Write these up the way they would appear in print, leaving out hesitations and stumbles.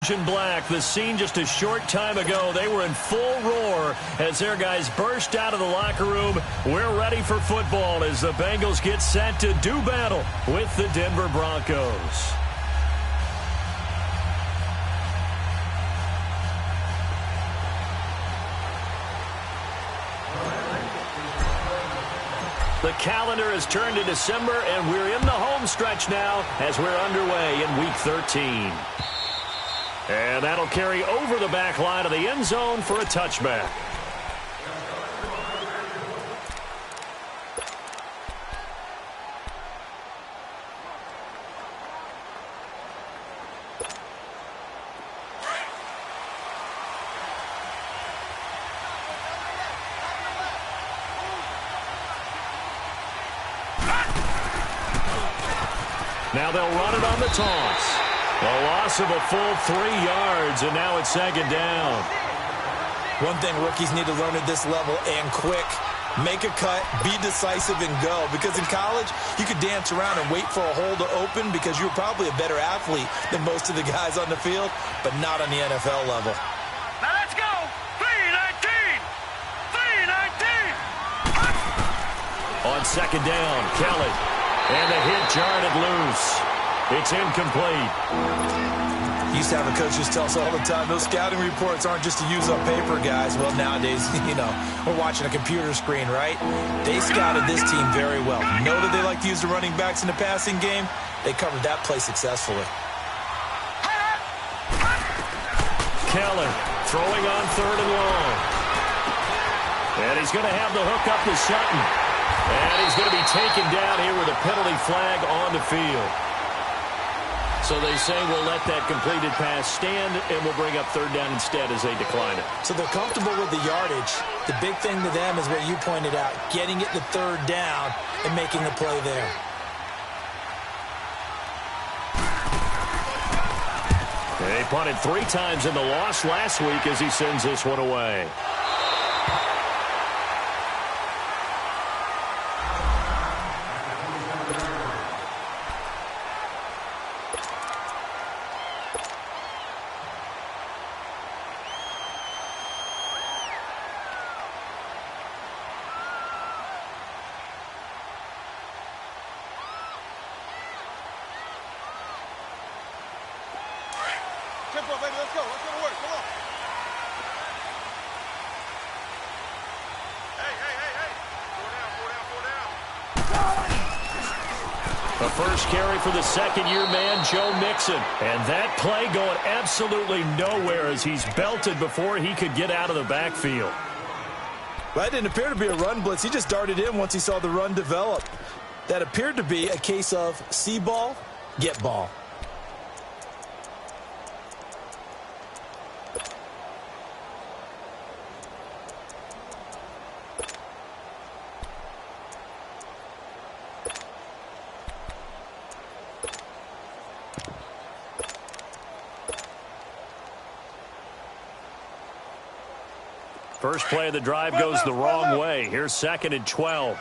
orange and black. The scene just a short time ago. They were in full roar as their guys burst out of the locker room. We're ready for football as the Bengals get set to do battle with the Denver Broncos. The calendar has turned to December, and we're in the home stretch now as we're underway in Week 13. And that'll carry over the back line of the end zone for a touchback. Now they'll run it on the toss. A loss of a full 3 yards, and now it's second down. One thing rookies need to learn at this level, and quick. Make a cut, be decisive, and go. Because in college, you could dance around and wait for a hole to open because you were probably a better athlete than most of the guys on the field, but not on the NFL level. Now let's go! 3-19! 3-19! On second down, Kelly. And the hit jarred it loose. It's incomplete. Used to have a coach just tell us all the time, those scouting reports aren't just to use on paper, guys. Well, nowadays, we're watching a computer screen, right? They scouted this team very well. Know that they like to use the running backs in the passing game? They covered that play successfully. Keller throwing on third and long. And he's going to have the hook up to Sutton. And he's going to be taken down here with a penalty flag on the field. So they say we'll let that completed pass stand, and we'll bring up third down instead as they decline it. So they're comfortable with the yardage. The big thing to them is what you pointed out, getting it to third down and making the play there. They punted 3 times in the loss last week as he sends this one away. Tempo, baby, let's go. Let's go to work. Come on. Hey. 4 down. The first carry for the second-year man, Joe Mixon. And that play going absolutely nowhere as he's belted before he could get out of the backfield. Well, that didn't appear to be a run blitz. He just darted in once he saw the run develop. That appeared to be a case of see ball, get ball. First play of the drive goes the wrong way. Here's 2nd and 12.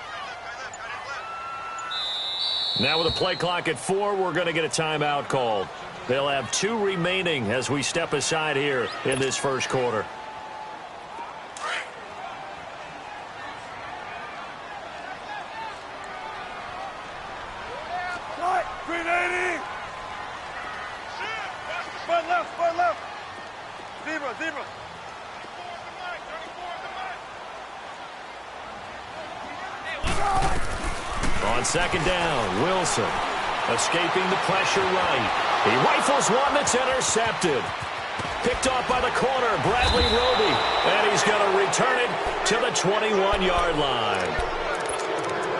Now with a play clock at 4, we're going to get a timeout called. They'll have 2 remaining as we step aside here in this first quarter. What? 380! Spot left. Zebra. On second down, Wilson escaping the pressure right. He rifles one that's intercepted. Picked off by the corner, Bradley Roby. And he's going to return it to the 21-yard line.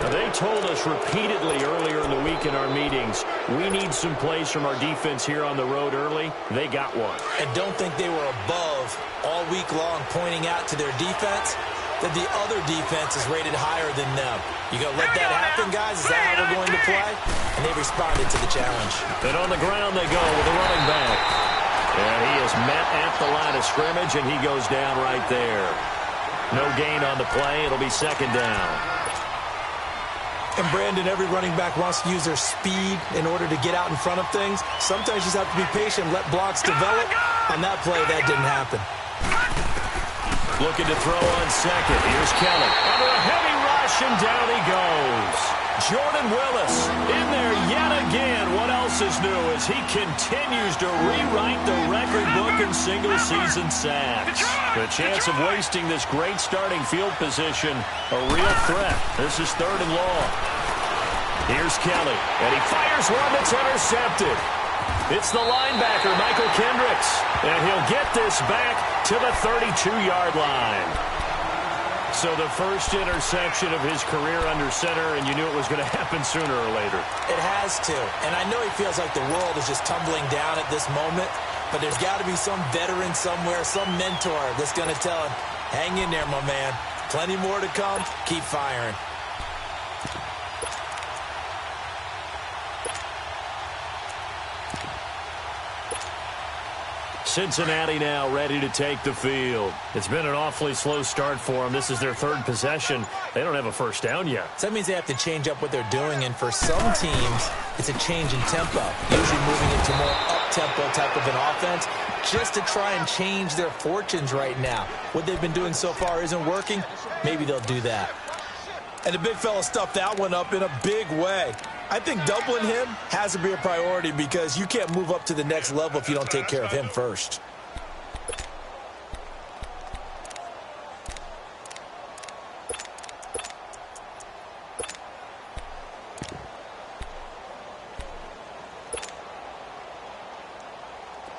Now, they told us repeatedly earlier in the week in our meetings, we need some plays from our defense here on the road early. They got one. And don't think they were above all week long pointing out to their defense that the other defense is rated higher than them. You going to let that happen, guys? Is that how we're going to play? And they responded to the challenge. And on the ground they go with a running back. And he is met at the line of scrimmage, and he goes down right there. No gain on the play. It'll be second down. And, Brandon, every running back wants to use their speed in order to get out in front of things. Sometimes you just have to be patient, let blocks develop, On that play, that didn't happen. Looking to throw on second. Here's Kelly. Under a heavy rush, and down he goes. Jordan Willis in there yet again. What else is new as he continues to rewrite the record book in single-season sacks. The chance of wasting this great starting field position, a real threat. This is 3rd and long. Here's Kelly, and he fires one that's intercepted. It's the linebacker, Michael Kendricks, and he'll get this back to the 32-yard line. So the first interception of his career under center, and you knew it was going to happen sooner or later. It has to, and I know he feels like the world is just tumbling down at this moment, but there's got to be some veteran somewhere, some mentor that's going to tell him, hang in there, my man. Plenty more to come. Keep firing. Cincinnati now ready to take the field. It's been an awfully slow start for them. This is their 3rd possession. They don't have a first down yet. So that means they have to change up what they're doing, and for some teams, it's a change in tempo, usually moving into more up-tempo type of an offense just to try and change their fortunes right now. What they've been doing so far isn't working. Maybe they'll do that. And the big fella stuffed that one up in a big way. I think doubling him has to be a priority because you can't move up to the next level if you don't take care of him first.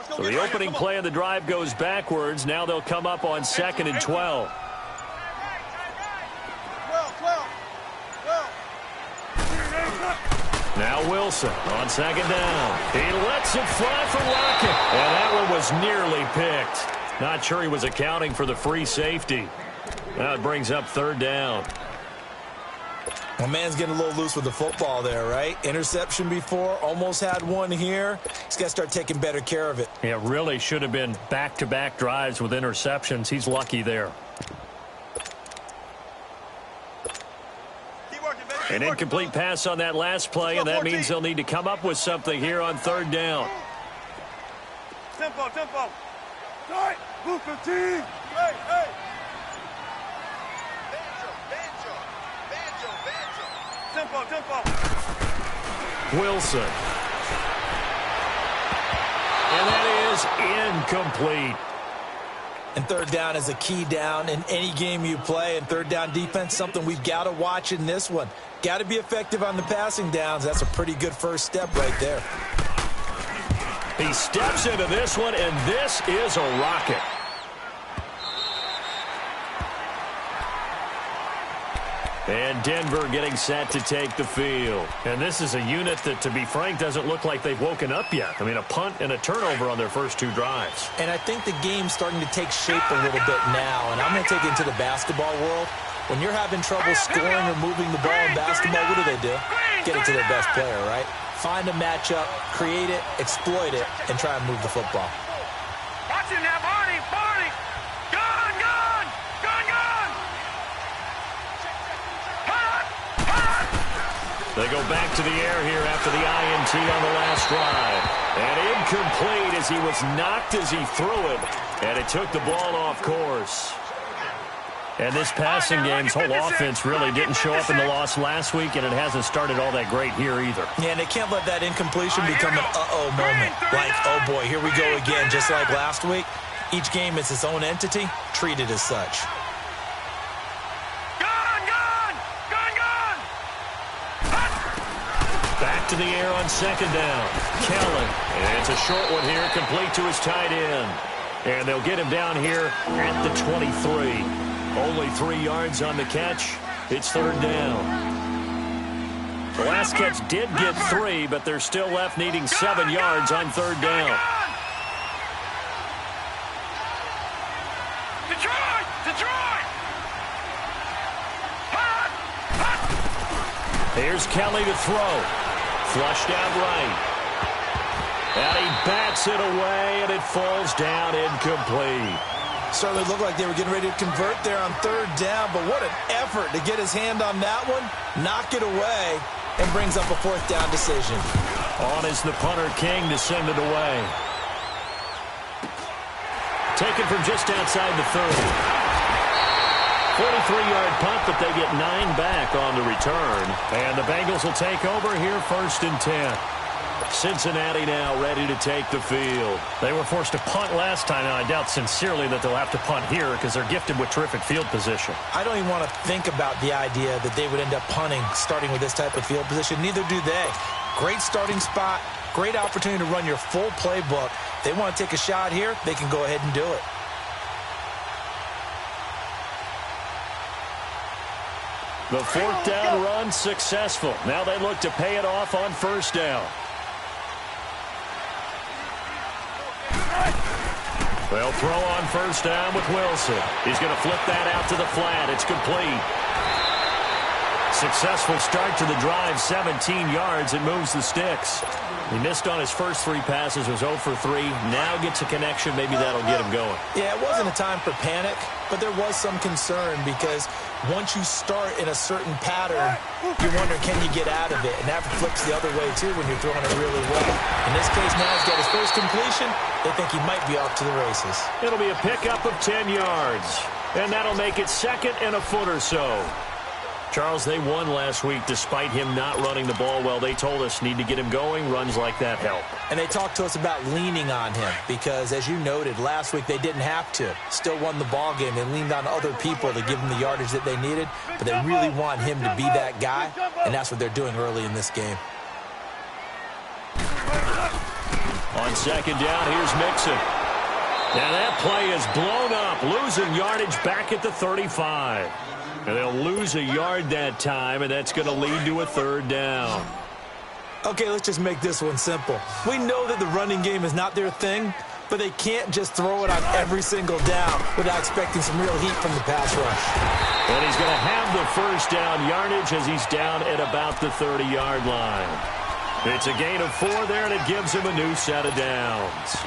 So the opening play of the drive goes backwards. Now they'll come up on 2nd and 12. Now Wilson on 2nd down. He lets it fly for Rocket. And that one was nearly picked. Not sure he was accounting for the free safety. Now it brings up 3rd down. Well, man's getting a little loose with the football there, right? Interception before, almost had one here. He's got to start taking better care of it. Yeah, really should have been back-to-back drives with interceptions. He's lucky there. An incomplete pass on that last play, and that means they'll need to come up with something here on 3rd down. Tempo. All right, move 15. Hey. Tempo. Wilson. And that is incomplete. And 3rd down is a key down in any game you play. And 3rd down defense, something we've got to watch in this one. Got to be effective on the passing downs. That's a pretty good first step right there. He steps into this one, and this is a rocket. And Denver getting set to take the field. And this is a unit that, to be frank, doesn't look like they've woken up yet. I mean, a punt and a turnover on their first 2 drives. And I think the game's starting to take shape a little bit now. And I'm going to take it into the basketball world. When you're having trouble scoring or moving the ball in basketball, what do? Get it to their best player, right? Find a matchup, create it, exploit it, and try and move the football. Watch him now, Barney. Gone. They go back to the air here after the INT on the last drive. And incomplete as he was knocked as he threw it. And it took the ball off course. And this passing game's whole offense really didn't show up in the loss last week, and it hasn't started all that great here either. Yeah, and they can't let that incompletion become an uh-oh moment. Like, oh boy, here we go again, just like last week. Each game is its own entity, treated as such. Back to the air on 2nd down. Kelly. And it's a short one here, complete to his tight end. And they'll get him down here at the 23. Only 3 yards on the catch. It's 3rd down. The last catch did get 3, but they're still left needing 7 yards on 3rd down. Detroit! Here's Kelly to throw. Flushed out right. And he bats it away, and it falls down incomplete. Certainly looked like they were getting ready to convert there on 3rd down, but what an effort to get his hand on that one, knock it away, and brings up a 4th down decision. On is the punter King to send it away. Taken from just outside the 30. 43-yard punt, but they get 9 back on the return. And the Bengals will take over here, 1st and 10. Cincinnati now ready to take the field. They were forced to punt last time, and I doubt sincerely that they'll have to punt here because they're gifted with terrific field position. I don't even want to think about the idea that they would end up punting starting with this type of field position. Neither do they. Great starting spot, great opportunity to run your full playbook. They want to take a shot here, they can go ahead and do it. The 4th down run successful. Now they look to pay it off on 1st down. They'll throw on 1st down with Wilson. He's going to flip that out to the flat. It's complete. Successful start to the drive, 17 yards. It moves the sticks. He missed on his first 3 passes, was 0 for 3. Now gets a connection. Maybe that'll get him going. Yeah, it wasn't a time for panic, but there was some concern because once you start in a certain pattern, you wonder, can you get out of it? And that flips the other way, too, when you're throwing it really well. In this case, now he's got his first completion. They think he might be off to the races. It'll be a pickup of 10 yards, and that'll make it 2nd and a foot or so. Charles, they won last week despite him not running the ball well. They told us need to get him going. Runs like that help. And they talked to us about leaning on him because, as you noted, last week they didn't have to. Still won the ball game. They leaned on other people to give them the yardage that they needed, but they really want him to be that guy, and that's what they're doing early in this game. On 2nd down, here's Mixon. Now that play is blown up, losing yardage back at the 35. And they'll lose a yard that time, and that's going to lead to a 3rd down. Okay, let's just make this one simple. We know that the running game is not their thing, but they can't just throw it on every single down without expecting some real heat from the pass rush. And he's going to have the 1st down yardage as he's down at about the 30-yard line. It's a gain of 4 there, and it gives him a new set of downs.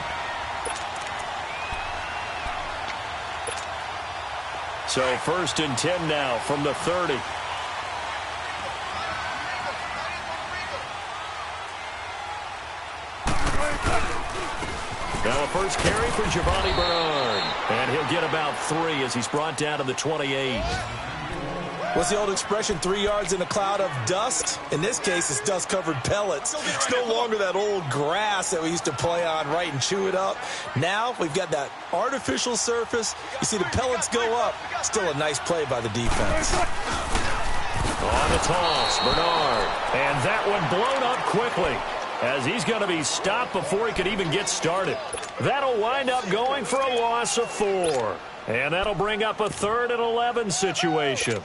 So 1st and 10 now from the 30. Now a first carry for Giovanni Bernard. And he'll get about 3 as he's brought down to the 28. What's the old expression, 3 yards in a cloud of dust? In this case, it's dust-covered pellets. It's no longer that old grass that we used to play on, right, and chew it up. Now we've got that artificial surface. You see the pellets go up. Still a nice play by the defense. On the toss, Bernard. And that one blown up quickly as he's going to be stopped before he could even get started. That'll wind up going for a loss of 4. And that'll bring up a 3rd and 11 situation.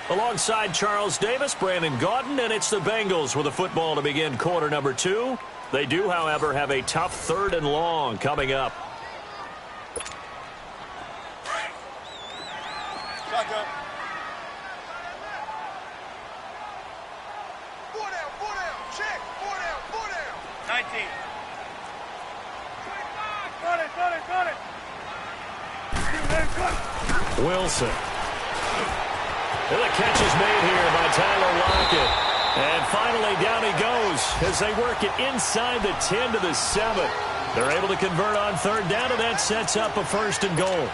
Alongside Charles Davis, Brandon Gaudin, and it's the Bengals with the football to begin quarter number 2. They do, however, have a tough 3rd and long coming up. Wilson. And the catch is made here by Tyler Lockett. And finally down he goes as they work it inside the 10 to the 7. They're able to convert on 3rd down, and that sets up a 1st and goal.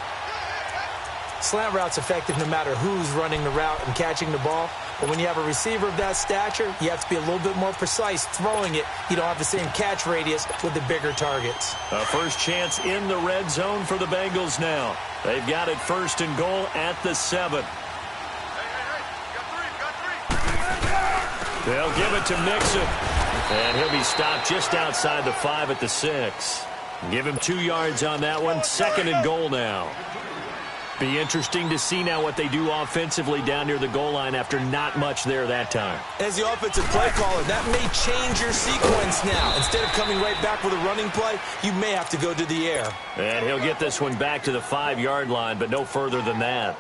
Slant route's effective no matter who's running the route and catching the ball. But when you have a receiver of that stature, you have to be a little bit more precise throwing it. You don't have the same catch radius with the bigger targets. A first chance in the red zone for the Bengals now. They've got it 1st and goal at the 7. They'll give it to Mixon. And he'll be stopped just outside the 5 at the 6. Give him 2 yards on that one. 2nd and goal now. Be interesting to see now what they do offensively down near the goal line after not much there that time. As the offensive play caller, that may change your sequence now. Instead of coming right back with a running play, you may have to go to the air. And he'll get this one back to the 5-yard line, but no further than that.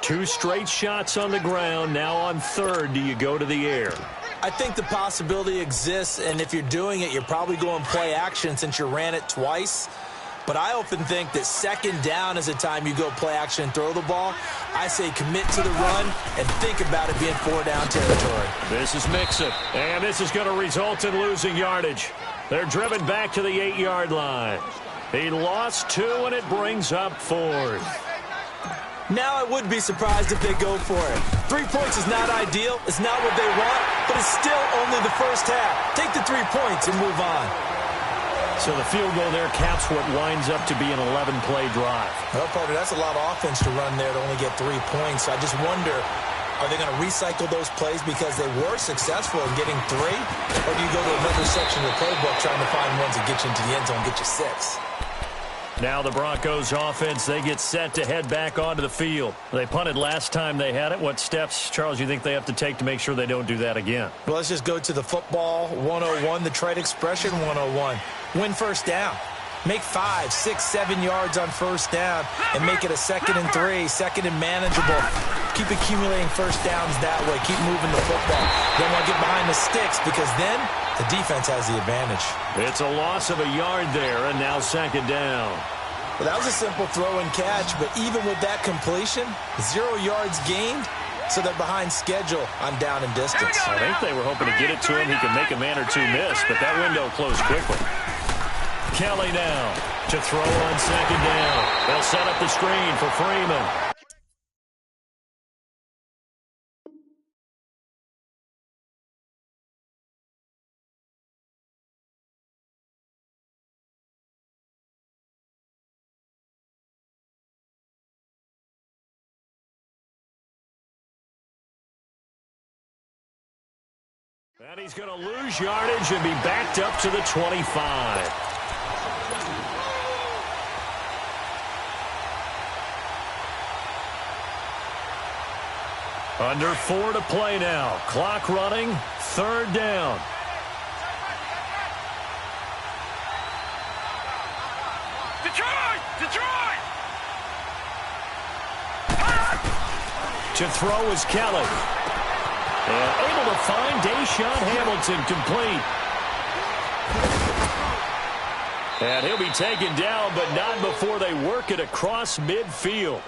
2 straight shots on the ground. Now on 3rd, do you go to the air? I think the possibility exists, and if you're doing it, you're probably going play action since you ran it twice. But I often think that second down is a time you go play action and throw the ball. I say commit to the run and think about it being 4-down territory. This is Mixon, and this is going to result in losing yardage. They're driven back to the 8-yard line. He lost 2, and it brings up 4th. Now I would be surprised if they go for it. 3 points is not ideal. It's not what they want, but it's still only the first half. Take the 3 points and move on. So the field goal there caps what winds up to be an 11-play drive. Well, partner, that's a lot of offense to run there to only get 3 points. I just wonder, are they going to recycle those plays because they were successful in getting 3? Or do you go to another section of the playbook trying to find ones that get you into the end zone and get you 6? Now the Broncos offense, they get set to head back onto the field. They punted last time they had it. What steps, Charles, you think they have to take to make sure they don't do that again? Well, let's just go to the football 101, the trade expression 101. Win first down. Make 5, 6, 7 yards on first down and make it a 2nd and 3, 2nd and manageable. Keep accumulating first downs that way. Keep moving the football. Don't want to get behind the sticks because then the defense has the advantage. It's a loss of a yard there, and now 2nd down. Well, that was a simple throw and catch, but even with that completion, 0 yards gained, so they're behind schedule on down and distance. I think they were hoping to get it to him. He could make a man or 2 miss, but that window closed quickly. Kelly now to throw on 2nd down. They'll set up the screen for Freeman. And he's going to lose yardage and be backed up to the 25. Under 4 to play now. Clock running. 3rd down. Detroit! Detroit! To throw is Kelly. And able to find Deshaun Hamilton complete. And he'll be taken down, but not before they work it across midfield.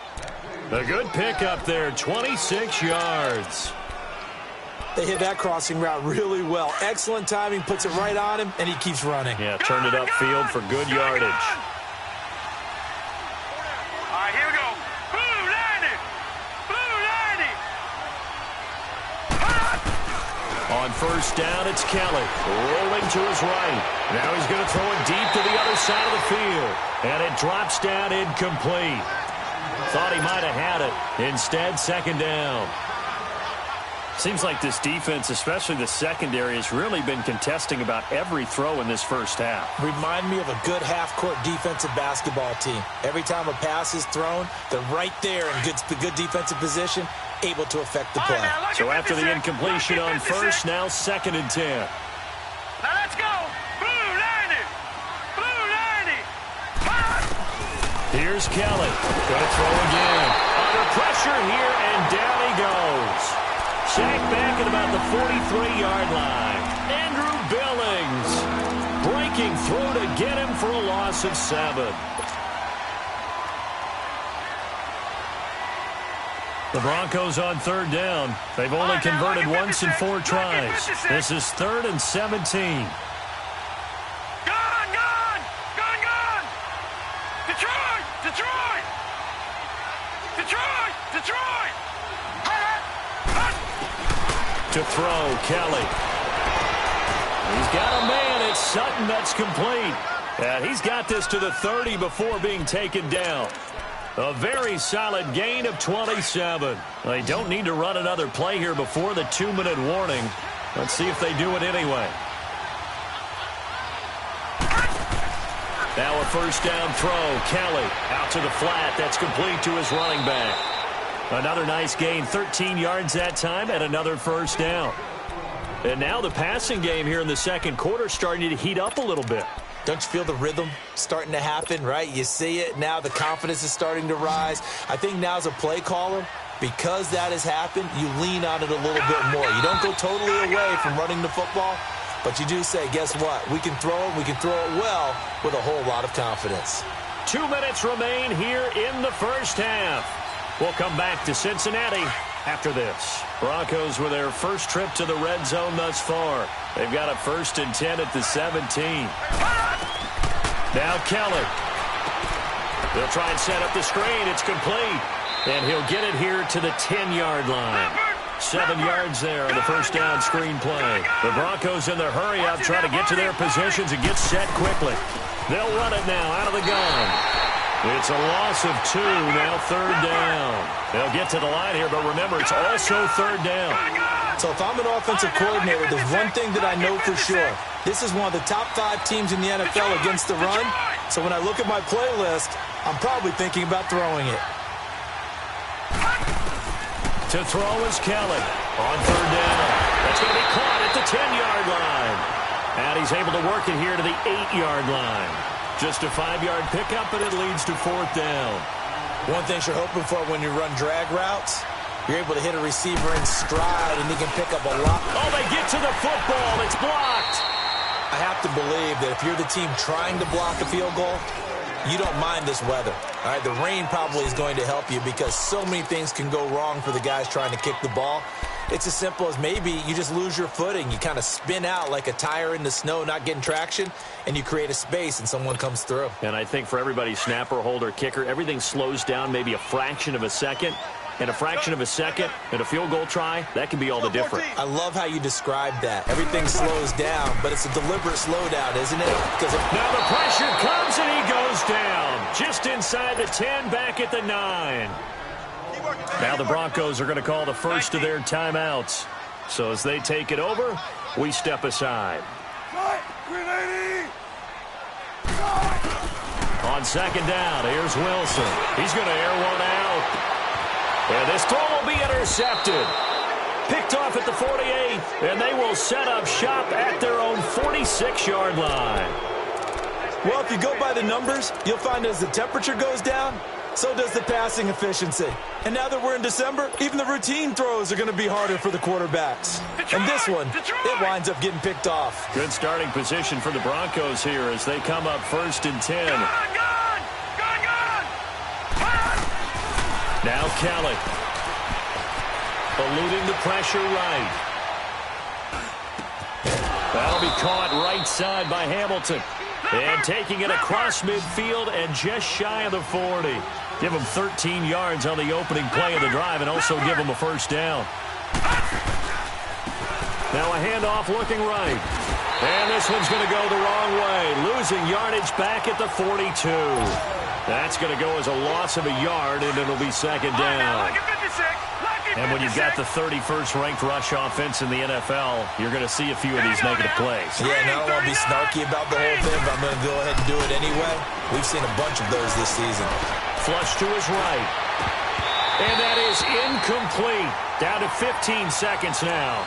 A good pickup there, 26 yards. They hit that crossing route really well. Excellent timing, puts it right on him, and he keeps running. Yeah, turned it upfield for good yardage. All right, here we go. Blue 90! Blue 90! On 1st down, it's Kelly. Rolling to his right. Now he's going to throw it deep to the other side of the field. And it drops down incomplete. Thought he might have had it. Instead, 2nd down. Seems like this defense, especially the secondary, has really been contesting about every throw in this first half. Remind me of a good half-court defensive basketball team. Every time a pass is thrown, they're right there in good defensive position, able to affect the play. So after the incompletion on 1st, now 2nd and 10. Now let's go. Blue 90! Blue 90! Here's Kelly. Going to throw again. Under pressure here, and down he goes. Sacked back at about the 43-yard line. Andrew Billings breaking through to get him for a loss of 7. The Broncos on 3rd down. They've only converted once in 4 tries. This is 3rd and 17. Gone! Gone! Gone! Gone! Detroit! Detroit! Detroit! Detroit! To throw, Kelly. He's got a man. It's Sutton that's complete. And he's got this to the 30 before being taken down. A very solid gain of 27. They don't need to run another play here before the 2-minute warning. Let's see if they do it anyway. Now a 1st down throw. Kelly out to the flat. That's complete to his running back. Another nice gain, 13 yards that time, and another 1st down. And now the passing game here in the 2nd quarter starting to heat up a little bit. Don't you feel the rhythm starting to happen, right? You see it. Now the confidence is starting to rise. I think now as a play caller, because that has happened, you lean on it a little bit more. You don't go totally away from running the football, but you do say, guess what? We can throw it. We can throw it well with a whole lot of confidence. 2 minutes remain here in the first half. We'll come back to Cincinnati after this. Broncos with their first trip to the red zone thus far. They've got a 1st and 10 at the 17. Now Kelly. They'll try and set up the screen. It's complete. And he'll get it here to the 10-yard line. 7 yards there on the first down screen play. The Broncos in their hurry-up try to get to their positions and get set quickly. They'll run it now out of the gun. It's a loss of 2, now 3rd down. They'll get to the line here, but remember, it's also 3rd down. So if I'm an offensive coordinator, there's one thing that I know for sure. This is one of the top 5 teams in the NFL against the run. So when I look at my playlist, I'm probably thinking about throwing it. To throw is Kelly on 3rd down. That's going to be caught at the 10-yard line. And he's able to work it here to the 8-yard line. Just a 5-yard pickup, and it leads to 4th down. One thing you're hoping for when you run drag routes, you're able to hit a receiver in stride, and he can pick up a lot. Oh, they get to the football. It's blocked. I have to believe that if you're the team trying to block a field goal, you don't mind this weather. All right, the rain probably is going to help you because so many things can go wrong for the guys trying to kick the ball. It's as simple as maybe you just lose your footing. You kind of spin out like a tire in the snow, not getting traction, and you create a space and someone comes through. And I think for everybody, snapper, holder, kicker, everything slows down maybe a fraction of a second. And a fraction of a second and a field goal try, that can be all the difference. I love how you described that. Everything slows down, but it's a deliberate slowdown, isn't it? Because now the pressure comes and he goes down. Just inside the 10, back at the 9. Now the Broncos are going to call the first of their timeouts. So as they take it over, we step aside. On 2nd down, here's Wilson. He's going to air one out. And this throw will be intercepted. Picked off at the 48, and they will set up shop at their own 46-yard line. Well, if you go by the numbers, you'll find as the temperature goes down, so does the passing efficiency. And now that we're in December, even the routine throws are going to be harder for the quarterbacks. And this one, it winds up getting picked off. Good starting position for the Broncos here as they come up 1st and 10. Now Kelly. Eluding the pressure right. That'll be caught right side by Hamilton. And taking it across midfield and just shy of the 40. Give him 13 yards on the opening play of the drive and also give him a 1st down. Now a handoff looking right. And this one's going to go the wrong way. Losing yardage back at the 42. That's going to go as a loss of a yard, and it'll be 2nd down. And when you've got the 31st ranked rush offense in the NFL, you're going to see a few of these negative plays. Yeah, and I don't want to be snarky about the whole thing, but I'm going to go ahead and do it anyway. We've seen a bunch of those this season. Flush to his right. And that is incomplete. Down to 15 seconds now.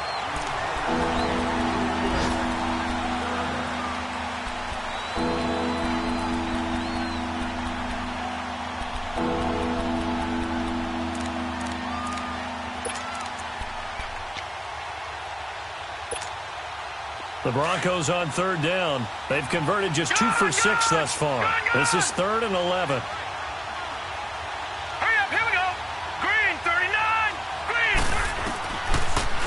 The Broncos on 3rd down. They've converted just 2 for 6 thus far. This is 3rd and 11. Hurry up, here we go. Green, 39. Green.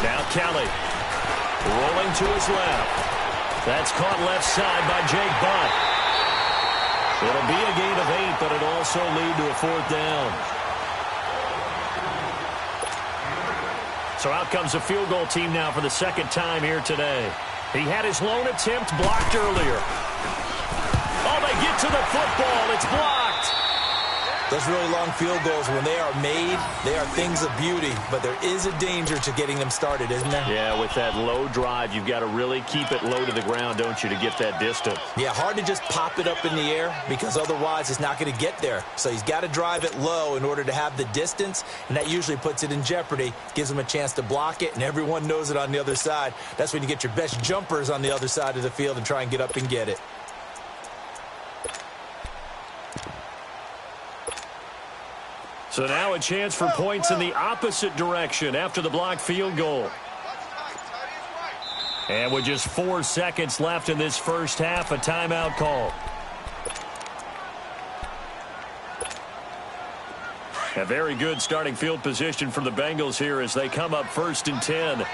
Now Kelly. Rolling to his left. That's caught left side by Jake Butt. It'll be a gain of 8, but it'll also lead to a 4th down. So out comes the field goal team now for the 2nd time here today. He had his lone attempt blocked earlier. Oh, they get to the football. It's blocked. Those really long field goals, when they are made, they are things of beauty. But there is a danger to getting them started, isn't there? Yeah, with that low drive, you've got to really keep it low to the ground, don't you, to get that distance. Yeah, hard to just pop it up in the air because otherwise it's not going to get there. So he's got to drive it low in order to have the distance, and that usually puts it in jeopardy, gives him a chance to block it, and everyone knows it on the other side. That's when you get your best jumpers on the other side of the field and try and get up and get it. So now a chance for points in the opposite direction after the blocked field goal. And with just 4 seconds left in this first half, a timeout call. A very good starting field position for the Bengals here as they come up 1st and 10.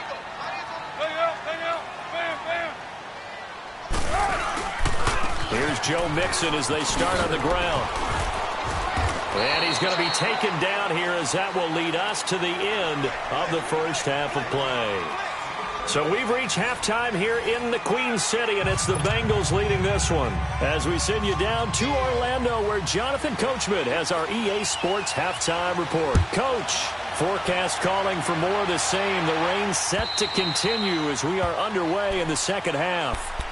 Here's Joe Mixon as they start on the ground. And he's going to be taken down here as that will lead us to the end of the first half of play. So we've reached halftime here in the Queen City, and it's the Bengals leading this one. As we send you down to Orlando, where Jonathan Coachman has our EA Sports halftime report. Coach, forecast calling for more of the same. The rain set to continue as we are underway in the second half.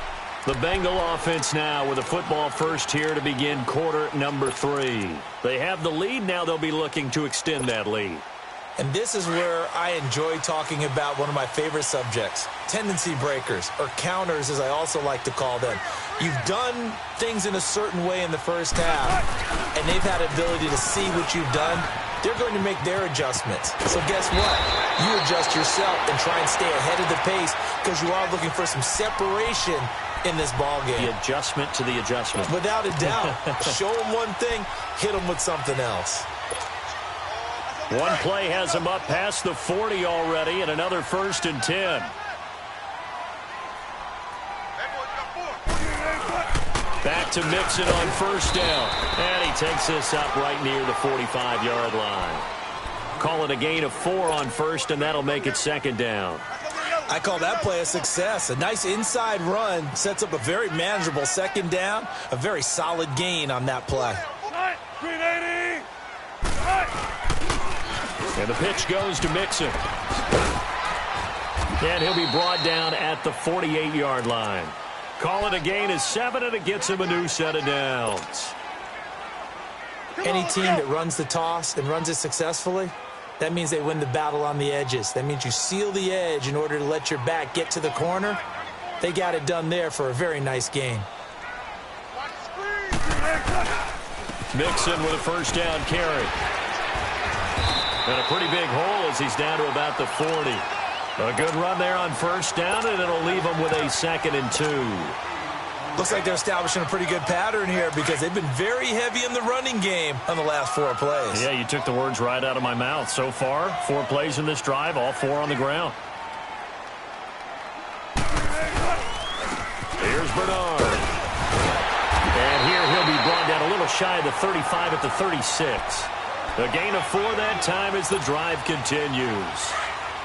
The Bengal offense now with a football first here to begin quarter number 3. They have the lead. Now they'll be looking to extend that lead. And this is where I enjoy talking about one of my favorite subjects, tendency breakers, or counters as I also like to call them. You've done things in a certain way in the first half, and they've had ability to see what you've done. They're going to make their adjustments. So guess what? You adjust yourself and try and stay ahead of the pace because you are looking for some separation in this ball game. The adjustment to the adjustment. Without a doubt. Show them one thing, hit them with something else. One play has him up past the 40 already, and another 1st and 10. Back to Mixon on 1st down. And he takes this up right near the 45-yard line. Call it a gain of 4 on 1st, and that'll make it 2nd down. I call that play a success. A nice inside run sets up a very manageable 2nd down. A very solid gain on that play. And the pitch goes to Mixon. And he'll be brought down at the 48-yard line. Call it a gain of 7, and it gets him a new set of downs. Any team that runs the toss and runs it successfully, that means they win the battle on the edges. That means you seal the edge in order to let your back get to the corner. They got it done there for a very nice gain. Mixon with a 1st down carry. And a pretty big hole as he's down to about the 40. A good run there on 1st down, and it'll leave him with a 2nd and 2. Looks like they're establishing a pretty good pattern here because they've been very heavy in the running game on the last 4 plays. Yeah, you took the words right out of my mouth. So far, 4 plays in this drive, all 4 on the ground. Here's Bernard. And here he'll be brought down a little shy of the 35 at the 36. A gain of 4 that time as the drive continues.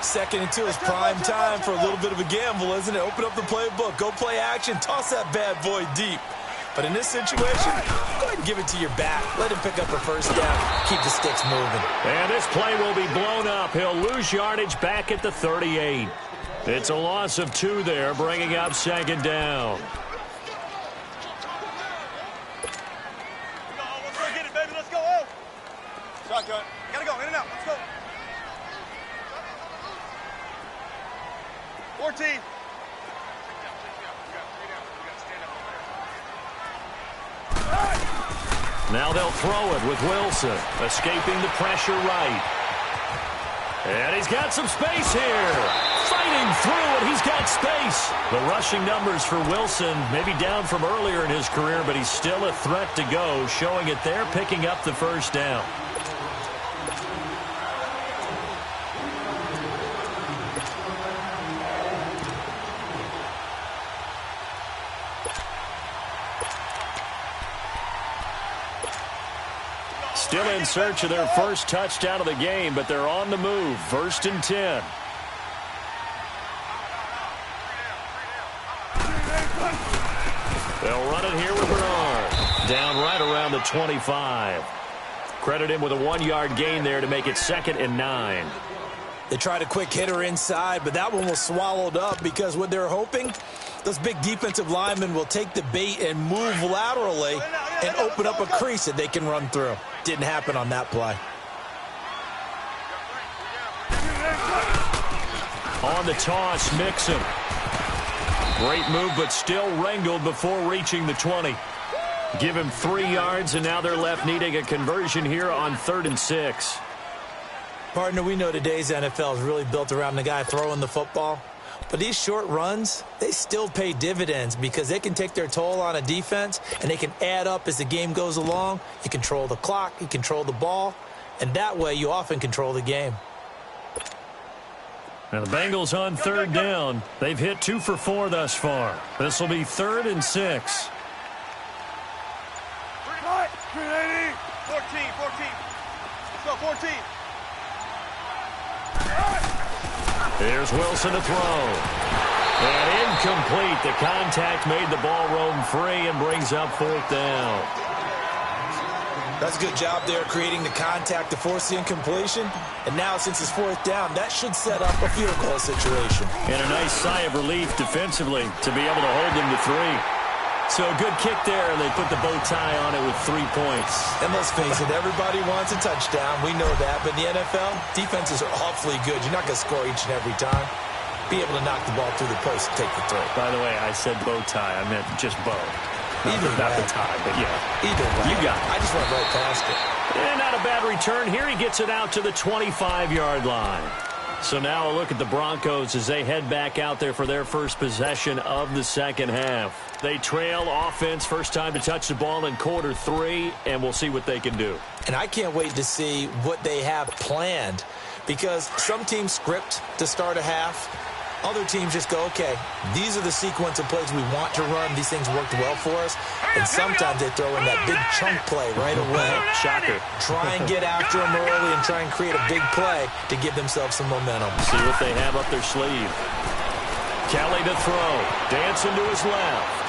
2nd and 2 is prime time for a little bit of a gamble, isn't it? Open up the playbook, go play action, toss that bad boy deep. But in this situation, go ahead and give it to your back. Let him pick up a 1st down, keep the sticks moving. And this play will be blown up. He'll lose yardage back at the 38. It's a loss of 2 there, bringing up 2nd down. Shotgun. Gotta go, in and out. Let's go. 14. Now they'll throw it with Wilson, escaping the pressure right. And he's got some space here. Fighting through, and he's got space. The rushing numbers for Wilson maybe down from earlier in his career, but he's still a threat to go, showing it there, picking up the 1st down. Still in search of their 1st touchdown of the game, but they're on the move. 1st and 10. They'll run it here with Bernard. Down right around the 25. Credit him with a 1-yard gain there to make it 2nd and 9. They tried a quick hitter inside, but that one was swallowed up because what they're hoping, those big defensive linemen will take the bait and move laterally and open up a crease that they can run through. Didn't happen on that play. On the toss, Mixon. Great move, but still wrangled before reaching the 20. Give him 3 yards, and now they're left needing a conversion here on 3rd and 6. Partner, we know today's NFL is really built around the guy throwing the football. But these short runs, they still pay dividends because they can take their toll on a defense, and they can add up as the game goes along. You control the clock, you control the ball, and that way you often control the game. Now the Bengals on third down. They've hit 2 for 4 thus far. This will be 3rd and 6. 14. Let's go, 14. Here's Wilson to throw. And incomplete. The contact made the ball roam free and brings up 4th down. That's a good job there creating the contact to force the incompletion. And now since it's 4th down, that should set up a field goal situation. And a nice sigh of relief defensively to be able to hold them to 3. So a good kick there, and they put the bow tie on it with 3 points. And let's face it, everybody wants a touchdown. We know that. But in the NFL, defenses are awfully good. You're not going to score each and every time. Be able to knock the ball through the post and take the throw. By the way, I said bow tie. I meant just bow. Not the tie, but yeah. Either way. You got it. I just went right past it. And not a bad return here. He gets it out to the 25-yard line. So now a look at the Broncos as they head back out there for their first possession of the second half. They trail offense, first time to touch the ball in quarter 3, and we'll see what they can do. And I can't wait to see what they have planned, because some teams script to start a half. Other teams just go, okay, these are the sequence of plays we want to run. These things worked well for us. And sometimes they throw in that big chunk play right away. Shocker. Try and get after them early and try and create a big play to give themselves some momentum. See what they have up their sleeve. Kelly to throw. Dancing to his left.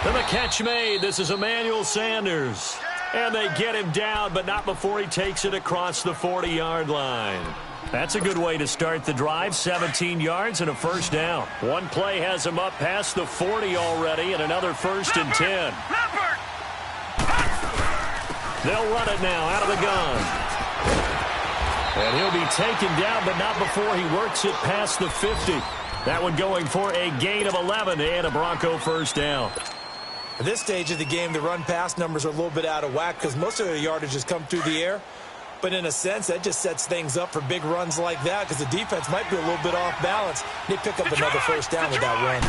And the catch made. This is Emmanuel Sanders. And they get him down, but not before he takes it across the 40-yard line. That's a good way to start the drive. 17 yards and a first down. One play has him up past the 40 already, and another 1st and 10. They'll run it now out of the gun. And he'll be taken down, but not before he works it past the 50. That one going for a gain of 11 and a Bronco first down. At this stage of the game, the run-pass numbers are a little bit out of whack because most of their yardage has come through the air. But in a sense, that just sets things up for big runs like that because the defense might be a little bit off balance. They pick up another first down with that run.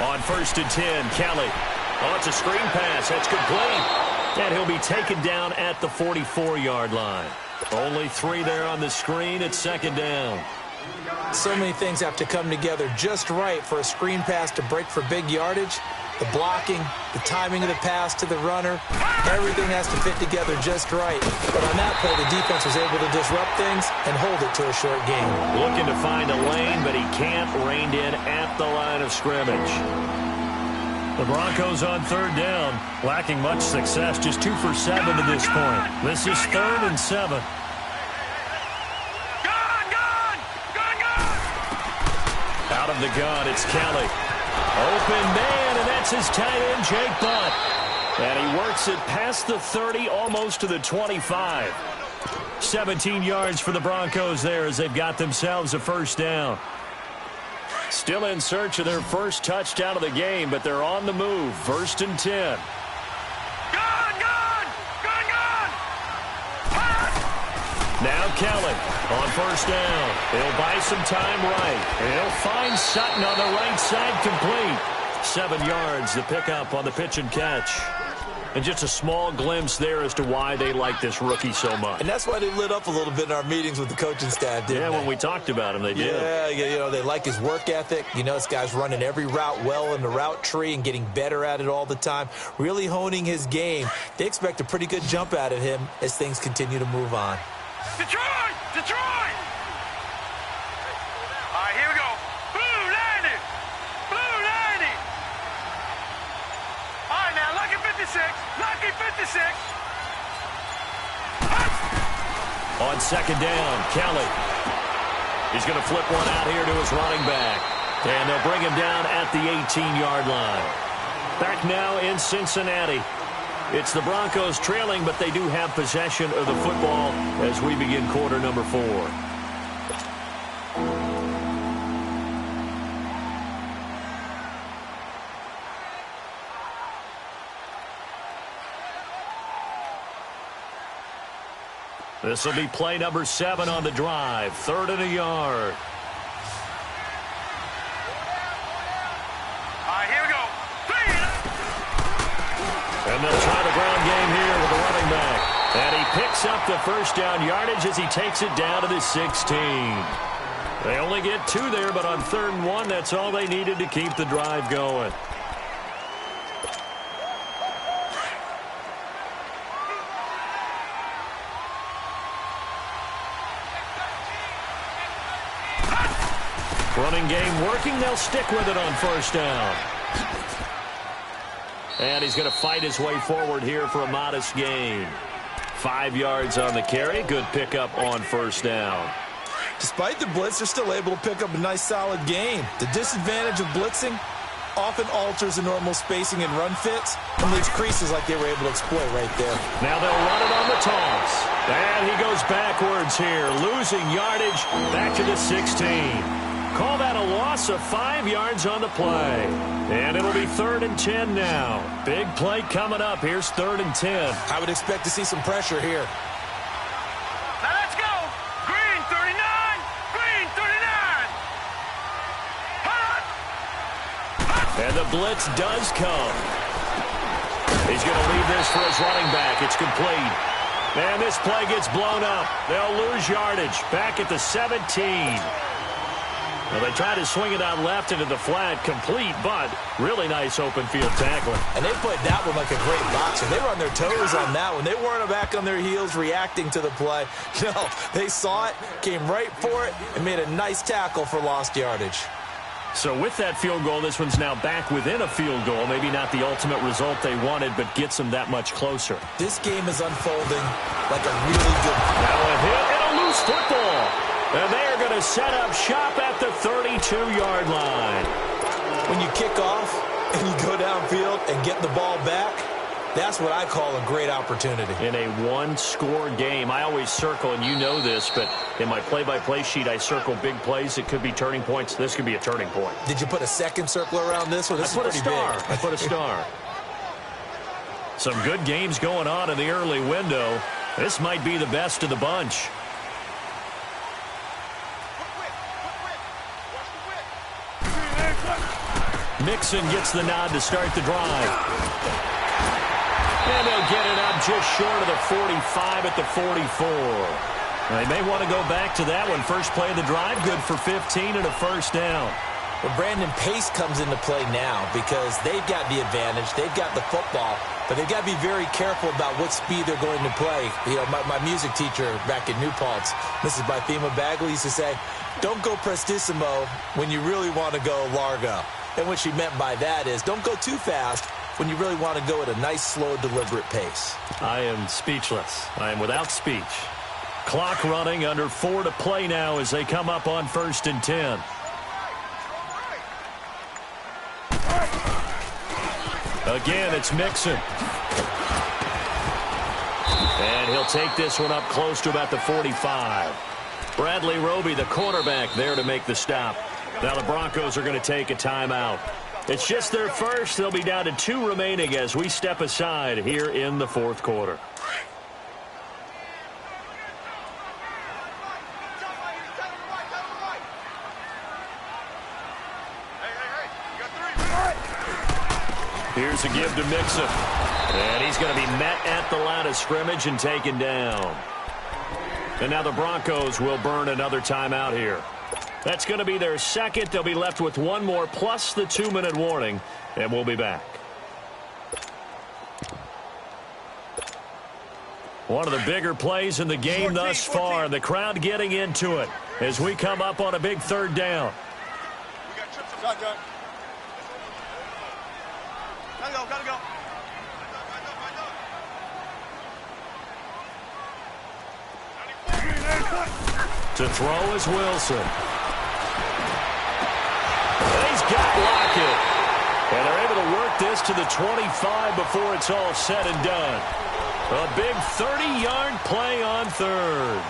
On 1st and 10, Kelly. Oh, it's a screen pass. That's complete. And he'll be taken down at the 44-yard line. Only 3 there on the screen. It's 2nd down. So many things have to come together just right for a screen pass to break for big yardage. The blocking, the timing of the pass to the runner, everything has to fit together just right. But on that play, the defense was able to disrupt things and hold it to a short game. Looking to find a lane, but he can't. Reined in at the line of scrimmage. The Broncos on third down, lacking much success, just 2 for 7 to this point. This is 3rd and 7. Out of the gun, it's Kelly. Open man, and that's his tight end, Jake Butt. And he works it past the 30, almost to the 25. 17 yards for the Broncos there as they've got themselves a first down. Still in search of their first touchdown of the game, but they're on the move. 1st and 10. Now Kelly on first down. He'll buy some time right. And he'll find Sutton on the right side complete. 7 yards, the pickup on the pitch and catch. And just a small glimpse there as to why they like this rookie so much. And that's why they lit up a little bit in our meetings with the coaching staff, didn't they? Yeah, when we talked about him, they did. Yeah, you know, they like his work ethic. You know, this guy's running every route well in the route tree and getting better at it all the time, really honing his game. They expect a pretty good jump out of him as things continue to move on. Detroit! Detroit! All right, here we go. Blue 90! Blue 90! All right, now, lucky 56. Lucky 56. On 2nd down, Kelly. He's going to flip one out here to his running back. And they'll bring him down at the 18-yard line. Back now in Cincinnati. It's the Broncos trailing, but they do have possession of the football as we begin quarter number 4. This will be play number 7 on the drive. 3rd and a yard. All right, here we go. And they'll try the ground game here with the picks up the first down yardage as he takes it down to the 16. They only get 2 there, but on 3rd and 1, that's all they needed to keep the drive going. Running game working. They'll stick with it on 1st down. And he's going to fight his way forward here for a modest gain. 5 yards on the carry. Good pickup on 1st down. Despite the blitz, they're still able to pick up a nice, solid gain. The disadvantage of blitzing often alters the normal spacing and run fits and leaves creases like they were able to exploit right there. Now they'll run it on the toss. And he goes backwards here, losing yardage back to the 16. Call that a loss of 5 yards on the play. And it'll be 3rd and 10 now. Big play coming up. Here's 3rd and 10. I would expect to see some pressure here. Now let's go. Green 39. Green 39. Hot. And the blitz does come. He's going to leave this for his running back. It's complete. And this play gets blown up. They'll lose yardage back at the 17. Well, they try to swing it out left into the flat, complete, but really nice open field tackling. And they played that one like a great boxer. They were on their toes on that one. They weren't back on their heels reacting to the play. No, they saw it, came right for it, and made a nice tackle for lost yardage. So with that field goal, this one's now back within a field goal. Maybe not the ultimate result they wanted, but gets them that much closer. This game is unfolding like a really good... Now a hit and a loose football. And they are going to set up shop at the 32-yard line. When you kick off and you go downfield and get the ball back, that's what I call a great opportunity. In a one-score game, I always circle, and you know this, but in my play-by-play sheet, I circle big plays that could be turning points. This could be a turning point. Did you put a second circle around this one? This is pretty big. I put a star. Some good games going on in the early window. This might be the best of the bunch. Mixon gets the nod to start the drive. And they'll get it up just short of the 45 at the 44. They may want to go back to that one. First play of the drive, good for 15 and a 1st down. Well, Brandon, pace comes into play now because they've got the advantage. They've got the football, but they've got to be very careful about what speed they're going to play. You know, my music teacher back in New Paltz, Mrs. Bythema Bagley, used to say, don't go prestissimo when you really want to go largo. And what she meant by that is don't go too fast when you really want to go at a nice, slow, deliberate pace. I am speechless. I am without speech. Clock running, under 4 to play now as they come up on 1st and 10. Again, it's Mixon. And he'll take this one up close to about the 45. Bradley Roby, the quarterback, there to make the stop. Now the Broncos are going to take a timeout. It's just their first. They'll be down to 2 remaining as we step aside here in the 4th quarter. Here's a give to Mixon. And he's going to be met at the line of scrimmage and taken down. And now the Broncos will burn another timeout here. That's going to be their second. They'll be left with 1 more plus the 2-minute warning, and we'll be back. One of the bigger plays in the game thus far. The crowd getting into it as we come up on a big 3rd down. Gotta go. To throw is Wilson. And he's got Lockett. And they're able to work this to the 25 before it's all said and done. A big 30-yard play on 3rd.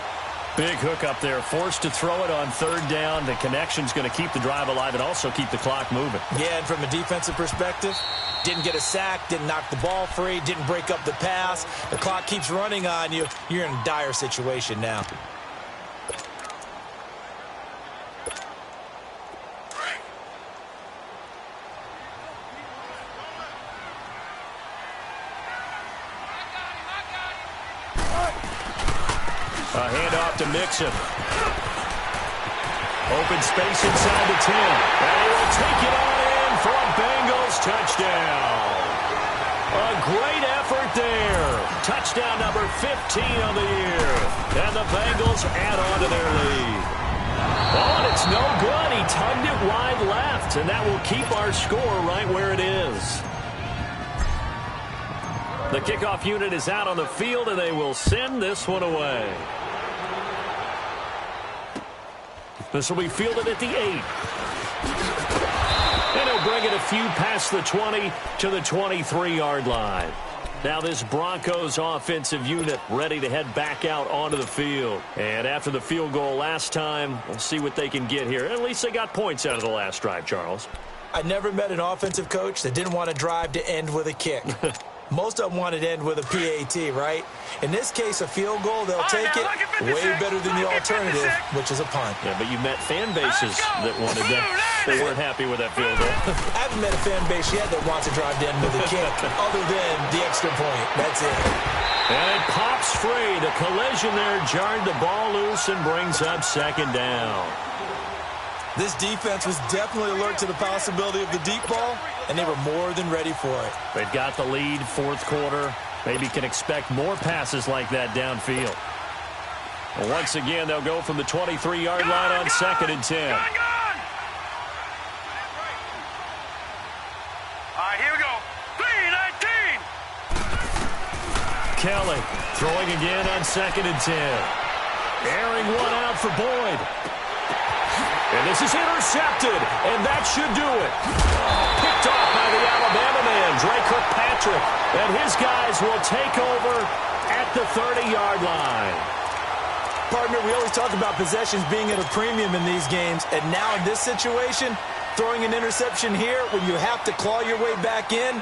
Big hook up there, forced to throw it on 3rd down. The connection's going to keep the drive alive and also keep the clock moving. Yeah, and from a defensive perspective, didn't get a sack, didn't knock the ball free, didn't break up the pass. The clock keeps running on you. You're in a dire situation now. A handoff to Mixon. Open space inside the 10. And he will take it on in for a Bengals touchdown. A great effort there. Touchdown number 15 on the year. And the Bengals add on to their lead. Oh, and it's no good. He tugged it wide left, and that will keep our score right where it is. The kickoff unit is out on the field, and they will send this one away. This will be fielded at the 8. And he'll bring it a few past the 20 to the 23-yard line. Now this Broncos offensive unit ready to head back out onto the field. And after the field goal last time, we'll see what they can get here. At least they got points out of the last drive, Charles. I never met an offensive coach that didn't want to drive to end with a kick. Most of them wanted to end with a PAT, right? In this case, a field goal, they'll take it way better than the alternative, which is a punt. Yeah, but you met fan bases that wanted that. They weren't happy with that field goal. I haven't met a fan base yet that wants to drive to end with a kick, other than the extra point. That's it. And it pops free. The collision there jarred the ball loose and brings up second down. This defense was definitely alert to the possibility of the deep ball, and they were more than ready for it. They've got the lead, fourth quarter. Maybe can expect more passes like that downfield. Well, once again, they'll go from the 23-yard line on 2nd and 10. All right, here we go. 3-19. Kelly throwing again on 2nd and 10. Airing one out for Boyd. And this is intercepted, and that should do it. Picked off by the Alabama man, Dre Kirkpatrick. And his guys will take over at the 30-yard line. Partner, we always talk about possessions being at a premium in these games, and now in this situation, throwing an interception here when you have to claw your way back in,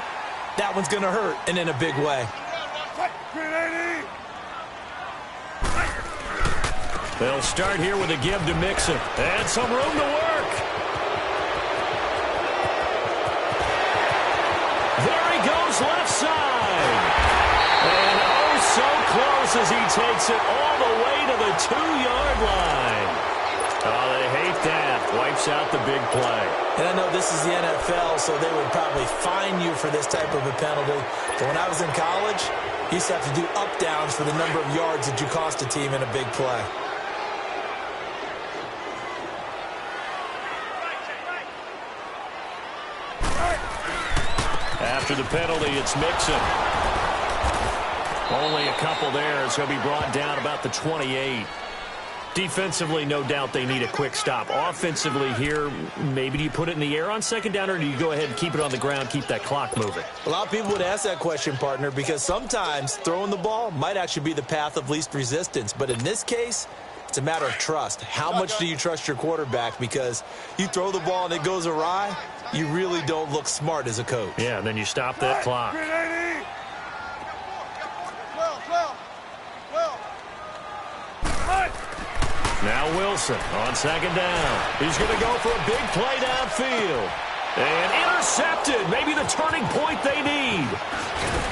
that one's going to hurt, and in a big way. They'll start here with a give to Mixon. And some room to work. There he goes left side. And oh, so close as he takes it all the way to the 2-yard line. Oh, they hate that. Wipes out the big play. And I know this is the NFL, so they would probably fine you for this type of a penalty. But when I was in college, you used to have to do up-downs for the number of yards that you cost a team in a big play. After the penalty, it's Mixon. Only a couple there, so he'll be brought down about the 28. Defensively, no doubt they need a quick stop. Offensively here, maybe do you put it in the air on 2nd down, or do you go ahead and keep it on the ground, keep that clock moving? A lot of people would ask that question, partner, because sometimes throwing the ball might actually be the path of least resistance. But in this case, it's a matter of trust. How much do you trust your quarterback? Because you throw the ball and it goes awry, you really don't look smart as a coach. Yeah, and then you stop that clock. Now Wilson on 2nd down. He's going to go for a big play downfield. And intercepted. Maybe the turning point they need.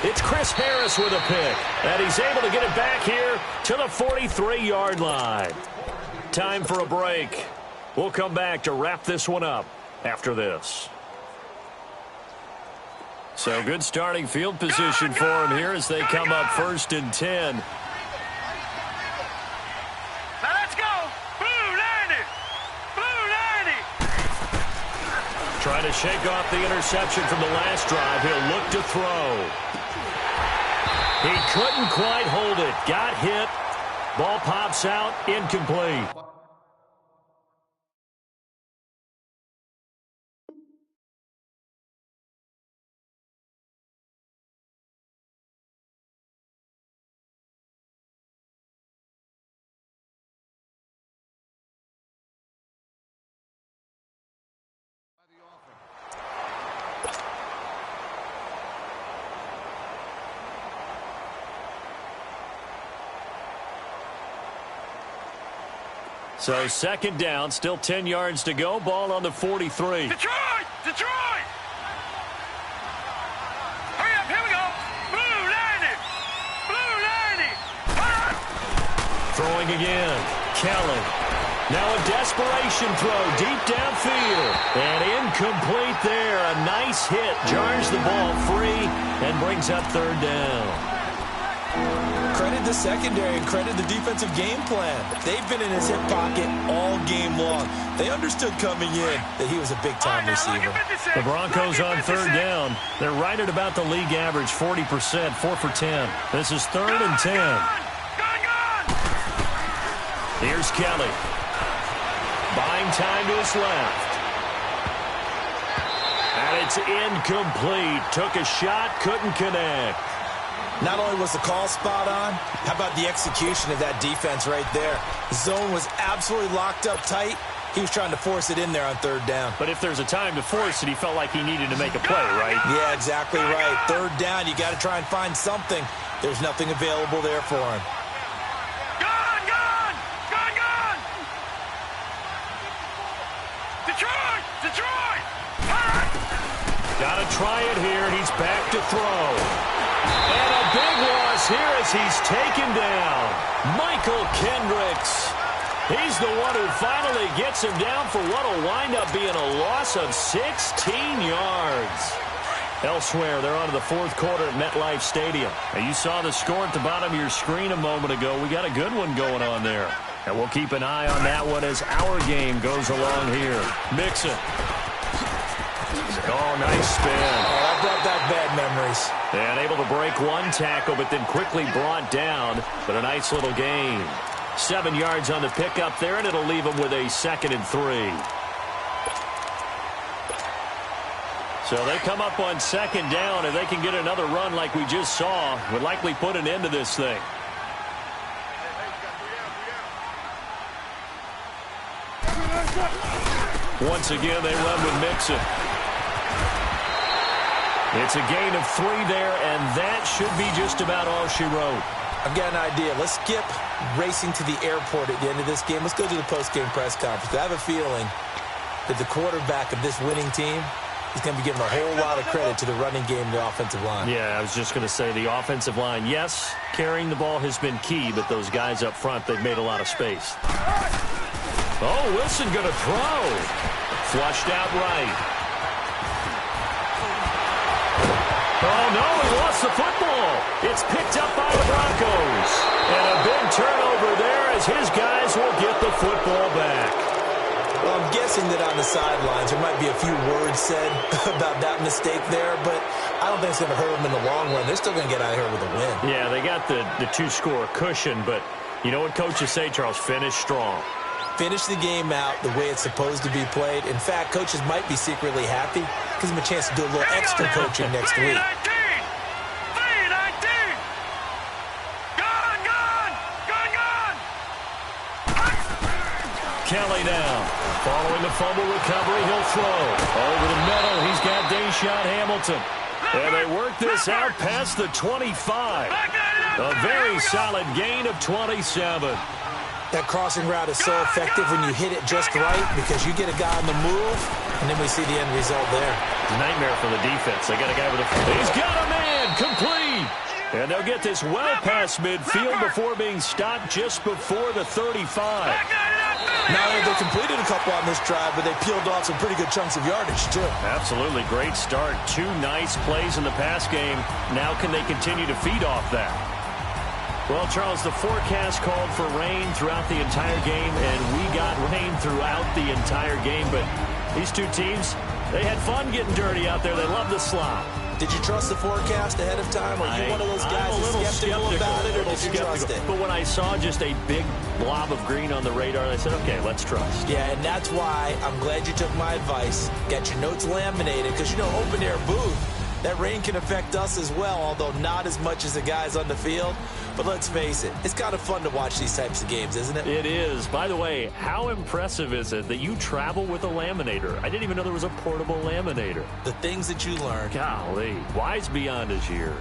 It's Chris Harris with a pick. And he's able to get it back here to the 43-yard line. Time for a break. We'll come back to wrap this one up after this. So good starting field position for him here as they come up 1st and 10. Now let's go. Blue 90. Blue 90. Trying to shake off the interception from the last drive. He'll look to throw. He couldn't quite hold it. Got hit. Ball pops out. Incomplete. So 2nd down, still 10 yards to go. Ball on the 43. Detroit! Detroit! Hurry up, here we go. Blue 90. Blue 90. Throwing again. Kelly. Now a desperation throw deep downfield. And incomplete there. A nice hit. Jars the ball free and brings up third down. Credit the secondary and credit the defensive game plan. They've been in his hip pocket all game long. They understood coming in that he was a big-time receiver. The Broncos on third down. They're right at about the league average, 40%, 4 for 10. This is 3rd and 10. Here's Kelly. Buying time to his left. And it's incomplete. Took a shot, couldn't connect. Not only was the call spot on, how about the execution of that defense right there? The zone was absolutely locked up tight. He was trying to force it in there on third down. But if there's a time to force it, he felt like he needed to make a play, right? Yeah, exactly right. Third down, you got to try and find something. There's nothing available there for him. Detroit! Got to try it here, and he's back to throw. And a big loss here as he's taken down. Michael Kendricks. He's the one who finally gets him down for what will wind up being a loss of 16 yards. Elsewhere, they're on to the fourth quarter at MetLife Stadium. And you saw the score at the bottom of your screen a moment ago. We got a good one going on there. And we'll keep an eye on that one as our game goes along here. Mixon. Oh, nice spin. Oh, that brought back bad memories. And able to break one tackle, but then quickly brought down. But a nice little gain. 7 yards on the pickup there, and it'll leave him with a 2nd and 3. So they come up on 2nd down, and they can get another run like we just saw. Would likely put an end to this thing. Once again, they run with Mixon. It's a gain of 3 there, and that should be just about all she wrote. I've got an idea. Let's skip racing to the airport at the end of this game. Let's go to the post-game press conference. I have a feeling that the quarterback of this winning team is going to be giving a whole lot of credit to the running game and the offensive line. Yeah, I was just going to say the offensive line. Yes, carrying the ball has been key, but those guys up front, they've made a lot of space. Oh, Wilson going to throw. Flushed out right. Oh, no, he lost the football. It's picked up by the Broncos. And a big turnover there as his guys will get the football back. Well, I'm guessing that on the sidelines there might be a few words said about that mistake there, but I don't think it's going to hurt them in the long run. They're still going to get out of here with a win. Yeah, they got the 2-score cushion, but you know what coaches say, Charles? Finish strong. Finish the game out the way it's supposed to be played. In fact, coaches might be secretly happy. Gives them a chance to do a little extra coaching next week. Kelly now. Following the fumble recovery, he'll throw. Over the middle, he's got Deshaun Hamilton. And they work this out past the 25. A very solid gain of 27. That crossing route is so effective when you hit it just right because you get a guy on the move, and then we see the end result there. Nightmare for the defense. They got a guy with a... He's got a man! Complete! And they'll get this well past midfield before being stopped just before the 35. Not only they completed a couple on this drive, but they peeled off some pretty good chunks of yardage, too. Absolutely. Great start. 2 nice plays in the pass game. Now can they continue to feed off that? Well, Charles, the forecast called for rain throughout the entire game, and we got rain throughout the entire game. But these two teams, they had fun getting dirty out there. They love the slop. Did you trust the forecast ahead of time? Are you one of those guys who's skeptical about it, or did you trust it? But when I saw just a big blob of green on the radar, I said, okay, let's trust. Yeah, and that's why I'm glad you took my advice. Get your notes laminated, because, you know, open-air booth, that rain can affect us as well, although not as much as the guys on the field. But let's face it, it's kind of fun to watch these types of games, isn't it? It is. By the way, how impressive is it that you travel with a laminator? I didn't even know there was a portable laminator. The things that you learn. Golly, wise beyond his year.